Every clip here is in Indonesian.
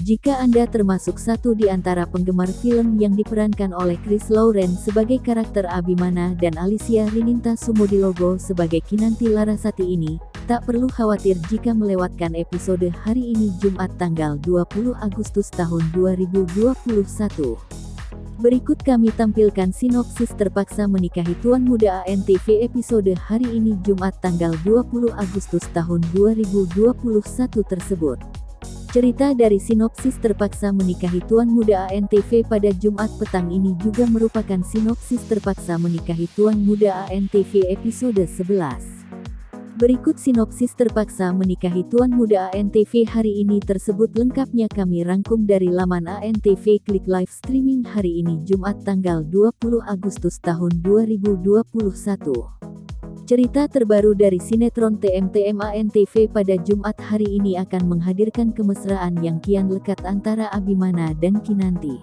Jika Anda termasuk satu di antara penggemar film yang diperankan oleh Chris Lawrence sebagai karakter Abimana dan Alicia Rininta Sumodilogo sebagai Kinanti Larasati ini, tak perlu khawatir jika melewatkan episode hari ini Jumat tanggal 20 Agustus tahun 2021. Berikut kami tampilkan sinopsis Terpaksa Menikahi Tuan Muda ANTV episode hari ini Jumat tanggal 20 Agustus tahun 2021 tersebut. Cerita dari sinopsis Terpaksa Menikahi Tuan Muda ANTV pada Jumat petang ini juga merupakan sinopsis Terpaksa Menikahi Tuan Muda ANTV episode 11. Berikut sinopsis Terpaksa Menikahi Tuan Muda ANTV hari ini tersebut lengkapnya kami rangkum dari laman ANTV Klik Live Streaming hari ini Jumat tanggal 20 Agustus tahun 2021. Cerita terbaru dari sinetron TMTM ANTV pada Jumat hari ini akan menghadirkan kemesraan yang kian lekat antara Abimana dan Kinanti.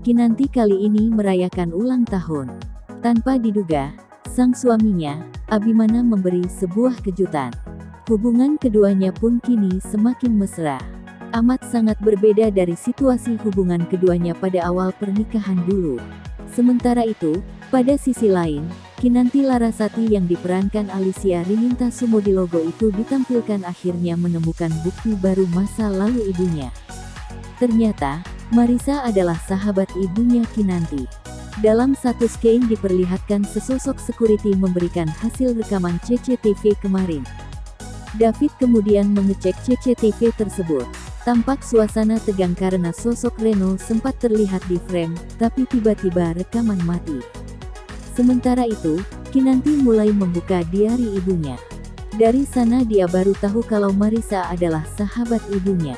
Kinanti kali ini merayakan ulang tahun. Tanpa diduga, sang suaminya, Abimana memberi sebuah kejutan. Hubungan keduanya pun kini semakin mesra. Amat sangat berbeda dari situasi hubungan keduanya pada awal pernikahan dulu. Sementara itu, pada sisi lain, Kinanti Larasati yang diperankan Alicia Rininta Sumodilogo itu ditampilkan akhirnya menemukan bukti baru masa lalu ibunya. Ternyata, Marisa adalah sahabat ibunya Kinanti. Dalam satu scene diperlihatkan sesosok security memberikan hasil rekaman CCTV kemarin. David kemudian mengecek CCTV tersebut. Tampak suasana tegang karena sosok Reno sempat terlihat di frame, tapi tiba-tiba rekaman mati. Sementara itu, Kinanti mulai membuka diari ibunya. Dari sana dia baru tahu kalau Marisa adalah sahabat ibunya.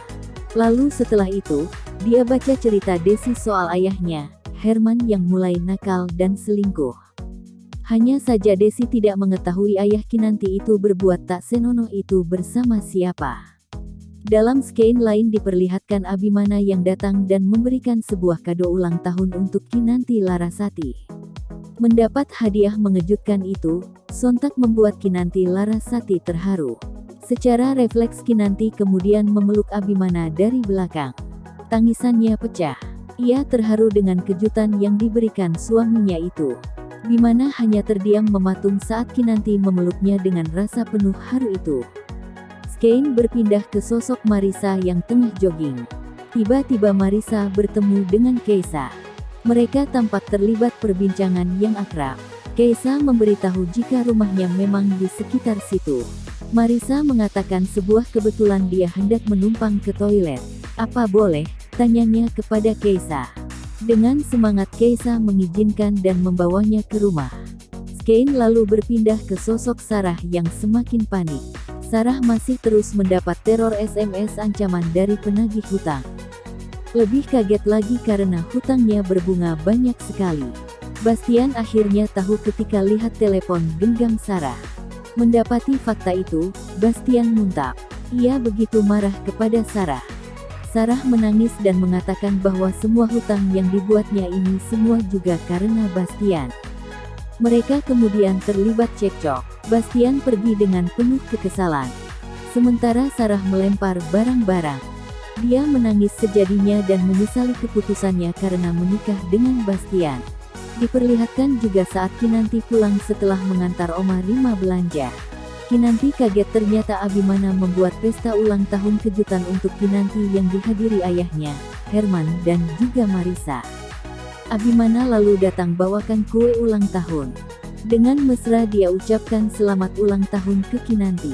Lalu setelah itu, dia baca cerita Desi soal ayahnya, Herman yang mulai nakal dan selingkuh. Hanya saja Desi tidak mengetahui ayah Kinanti itu berbuat tak senonoh itu bersama siapa. Dalam scene lain diperlihatkan Abimana yang datang dan memberikan sebuah kado ulang tahun untuk Kinanti Larasati. Mendapat hadiah mengejutkan itu, sontak membuat Kinanti Larasati terharu. Secara refleks Kinanti kemudian memeluk Abimana dari belakang. Tangisannya pecah. Ia terharu dengan kejutan yang diberikan suaminya itu. Abimana hanya terdiam mematung saat Kinanti memeluknya dengan rasa penuh haru itu. Scene berpindah ke sosok Marisa yang tengah jogging. Tiba-tiba Marisa bertemu dengan Keisa. Mereka tampak terlibat perbincangan yang akrab. Keisa memberitahu jika rumahnya memang di sekitar situ. Marisa mengatakan sebuah kebetulan dia hendak menumpang ke toilet. Apa boleh? Tanyanya kepada Keisa. Dengan semangat Keisa mengizinkan dan membawanya ke rumah. Scene lalu berpindah ke sosok Sarah yang semakin panik. Sarah masih terus mendapat teror SMS ancaman dari penagih hutang. Lebih kaget lagi karena hutangnya berbunga banyak sekali. Bastian akhirnya tahu ketika lihat telepon genggam Sarah. Mendapati fakta itu, Bastian muntah. Ia begitu marah kepada Sarah. Sarah menangis dan mengatakan bahwa semua hutang yang dibuatnya ini semua juga karena Bastian. Mereka kemudian terlibat cekcok. Bastian pergi dengan penuh kekesalan. Sementara Sarah melempar barang-barang. Dia menangis sejadinya dan menyesali keputusannya karena menikah dengan Bastian. Diperlihatkan juga saat Kinanti pulang setelah mengantar Oma Rima belanja. Kinanti kaget ternyata Abimana membuat pesta ulang tahun kejutan untuk Kinanti yang dihadiri ayahnya, Herman dan juga Marisa. Abimana lalu datang bawakan kue ulang tahun. Dengan mesra dia ucapkan selamat ulang tahun ke Kinanti.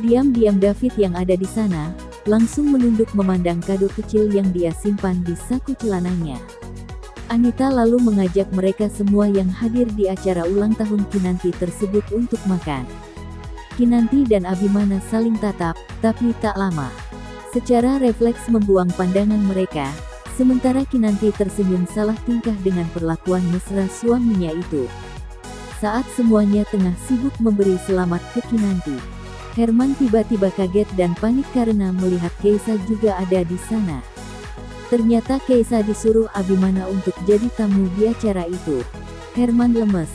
Diam-diam David yang ada di sana langsung menunduk memandang kado kecil yang dia simpan di saku celananya. Anita lalu mengajak mereka semua yang hadir di acara ulang tahun Kinanti tersebut untuk makan. Kinanti dan Abimana saling tatap, tapi tak lama. Secara refleks membuang pandangan mereka, sementara Kinanti tersenyum salah tingkah dengan perlakuan mesra suaminya itu. Saat semuanya tengah sibuk memberi selamat ke Kinanti, Herman tiba-tiba kaget dan panik karena melihat Keisa juga ada di sana. Ternyata Keisa disuruh Abimana untuk jadi tamu di acara itu. Herman lemes,